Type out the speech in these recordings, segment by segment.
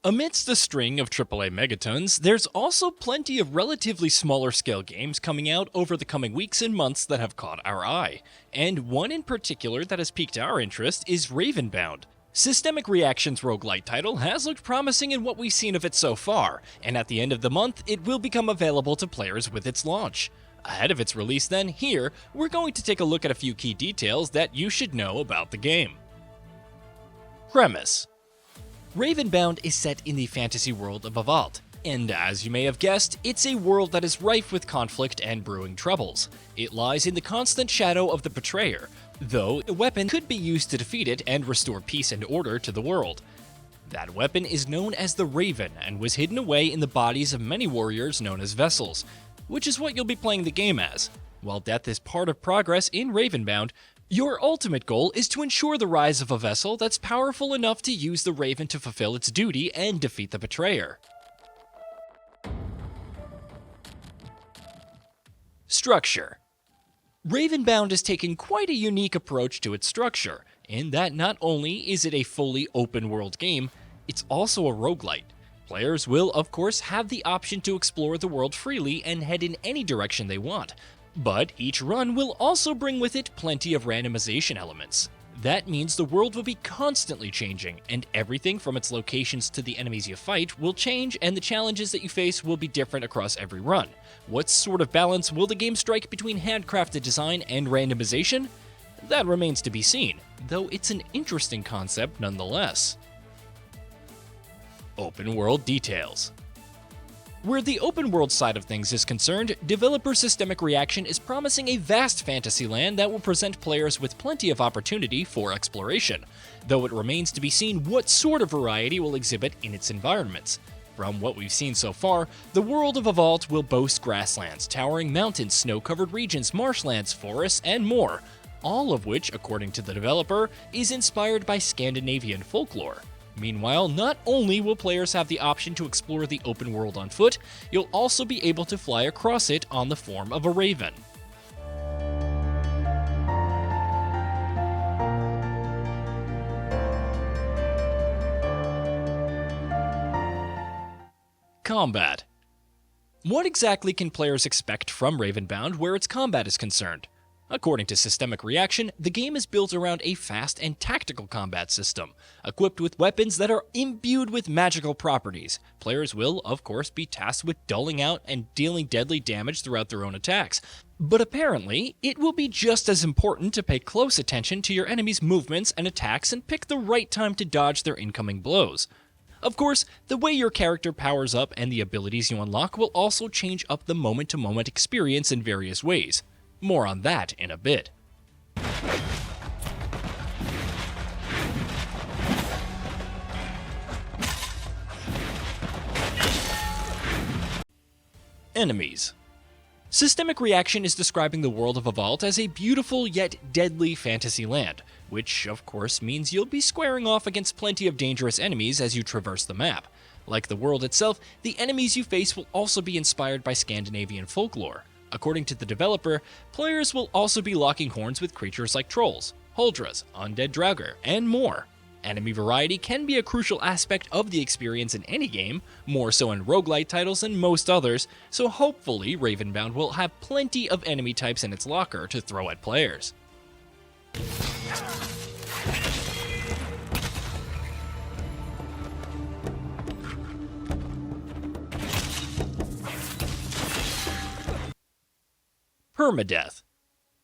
Amidst a string of AAA megatons, there's also plenty of relatively smaller scale games coming out over the coming weeks and months that have caught our eye, and one in particular that has piqued our interest is Ravenbound. Systemic Reaction's roguelite title has looked promising in what we've seen of it so far, and at the end of the month, it will become available to players with its launch. Ahead of its release then, here, we're going to take a look at a few key details that you should know about the game. Premise: Ravenbound is set in the fantasy world of a vault, and as you may have guessed, it's a world that is rife with conflict and brewing troubles. It lies in the constant shadow of the Betrayer, though a weapon could be used to defeat it and restore peace and order to the world. That weapon is known as the Raven and was hidden away in the bodies of many warriors known as vessels, which is what you'll be playing the game as. While death is part of progress in Ravenbound, your ultimate goal is to ensure the rise of a vessel that's powerful enough to use the Raven to fulfill its duty and defeat the Betrayer. Structure: Ravenbound has taken quite a unique approach to its structure, in that not only is it a fully open-world game, it's also a roguelite. Players will, of course, have the option to explore the world freely and head in any direction they want, but each run will also bring with it plenty of randomization elements. That means the world will be constantly changing, and everything from its locations to the enemies you fight will change, and the challenges that you face will be different across every run. What sort of balance will the game strike between handcrafted design and randomization? That remains to be seen, though it's an interesting concept nonetheless. Open world details. Where the open world side of things is concerned, developer Systemic Reaction is promising a vast fantasy land that will present players with plenty of opportunity for exploration, though it remains to be seen what sort of variety will exhibit in its environments. From what we've seen so far, the world of a vault will boast grasslands, towering mountains, snow-covered regions, marshlands, forests, and more, all of which, according to the developer, is inspired by Scandinavian folklore. Meanwhile, not only will players have the option to explore the open world on foot, you'll also be able to fly across it on the form of a raven. Combat. What exactly can players expect from Ravenbound where its combat is concerned? According to Systemic Reaction, the game is built around a fast and tactical combat system, equipped with weapons that are imbued with magical properties. Players will, of course, be tasked with dulling out and dealing deadly damage throughout their own attacks, but apparently, it will be just as important to pay close attention to your enemy's movements and attacks and pick the right time to dodge their incoming blows. Of course, the way your character powers up and the abilities you unlock will also change up the moment-to-moment experience in various ways. More on that in a bit. Enemies. Systemic Reaction is describing the world of a vault as a beautiful yet deadly fantasy land, which of course means you'll be squaring off against plenty of dangerous enemies as you traverse the map. Like the world itself, the enemies you face will also be inspired by Scandinavian folklore. According to the developer, players will also be locking horns with creatures like trolls, huldras, undead draugr, and more. Enemy variety can be a crucial aspect of the experience in any game, more so in roguelite titles than most others, so hopefully Ravenbound will have plenty of enemy types in its locker to throw at players. PERMADEATH.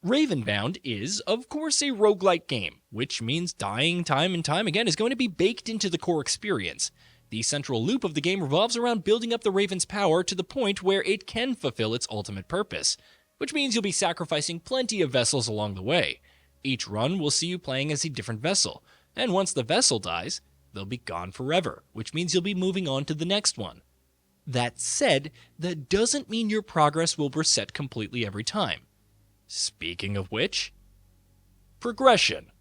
Ravenbound is, of course, a roguelite game, which means dying time and time again is going to be baked into the core experience. The central loop of the game revolves around building up the Raven's power to the point where it can fulfill its ultimate purpose, which means you'll be sacrificing plenty of vessels along the way. Each run will see you playing as a different vessel, and once the vessel dies, they'll be gone forever, which means you'll be moving on to the next one. That said, that doesn't mean your progress will reset completely every time. Speaking of which, progression.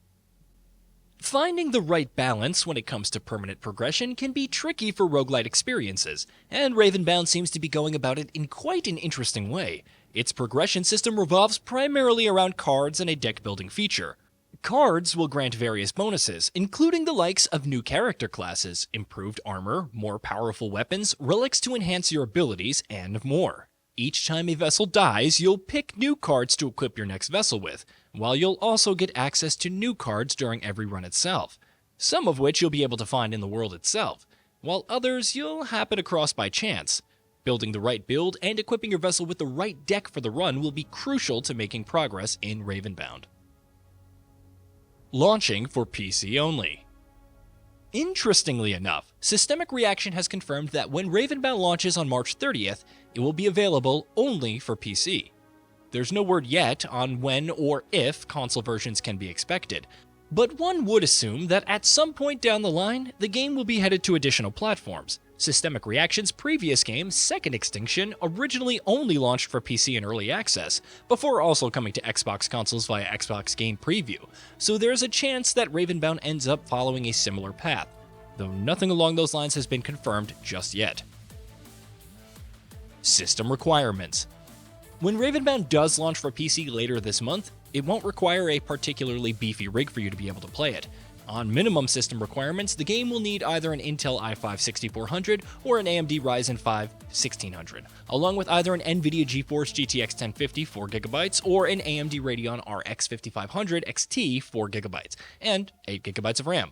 Finding the right balance when it comes to permanent progression can be tricky for roguelite experiences, and Ravenbound seems to be going about it in quite an interesting way. Its progression system revolves primarily around cards and a deck-building feature. Cards will grant various bonuses, including the likes of new character classes, improved armor, more powerful weapons, relics to enhance your abilities, and more. Each time a vessel dies, you'll pick new cards to equip your next vessel with, while you'll also get access to new cards during every run itself, some of which you'll be able to find in the world itself, while others you'll happen across by chance. Building the right build and equipping your vessel with the right deck for the run will be crucial to making progress in Ravenbound. Launching for PC only. Interestingly enough, Systemic Reaction has confirmed that when Ravenbound launches on March 30th, it will be available only for PC. There's no word yet on when or if console versions can be expected, but one would assume that at some point down the line, the game will be headed to additional platforms. Systemic Reaction's previous game, Second Extinction, originally only launched for PC in early access, before also coming to Xbox consoles via Xbox Game Preview, so there's a chance that Ravenbound ends up following a similar path, though nothing along those lines has been confirmed just yet. System requirements. When Ravenbound does launch for PC later this month, it won't require a particularly beefy rig for you to be able to play it. On minimum system requirements, the game will need either an Intel i5-6400 or an AMD Ryzen 5 1600, along with either an NVIDIA GeForce GTX 1050 4GB or an AMD Radeon RX 5500 XT 4GB, and 8GB of RAM.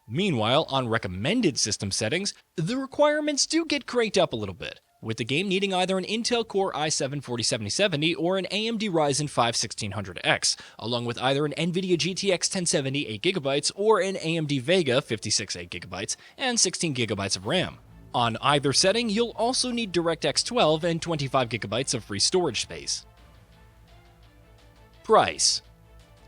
Meanwhile, on recommended system settings, the requirements do get cranked up a little bit, with the game needing either an Intel Core i7-4070 or an AMD Ryzen 5 1600X, along with either an NVIDIA GTX 1070 8GB or an AMD Vega 56 8GB and 16GB of RAM. On either setting, you'll also need DirectX 12 and 25GB of free storage space. Price.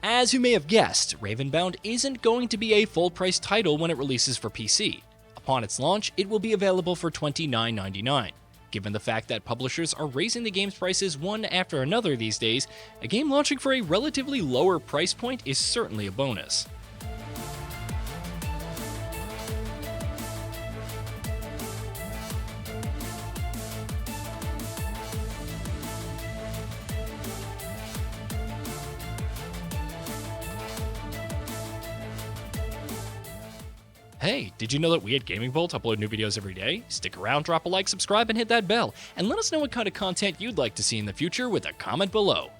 As you may have guessed, Ravenbound isn't going to be a full-price title when it releases for PC. Upon its launch, it will be available for $29.99. Given the fact that publishers are raising the game's prices one after another these days, a game launching for a relatively lower price point is certainly a bonus. Hey, did you know that we at Gaming Bolt upload new videos every day? Stick around, drop a like, subscribe, and hit that bell, and let us know what kind of content you'd like to see in the future with a comment below.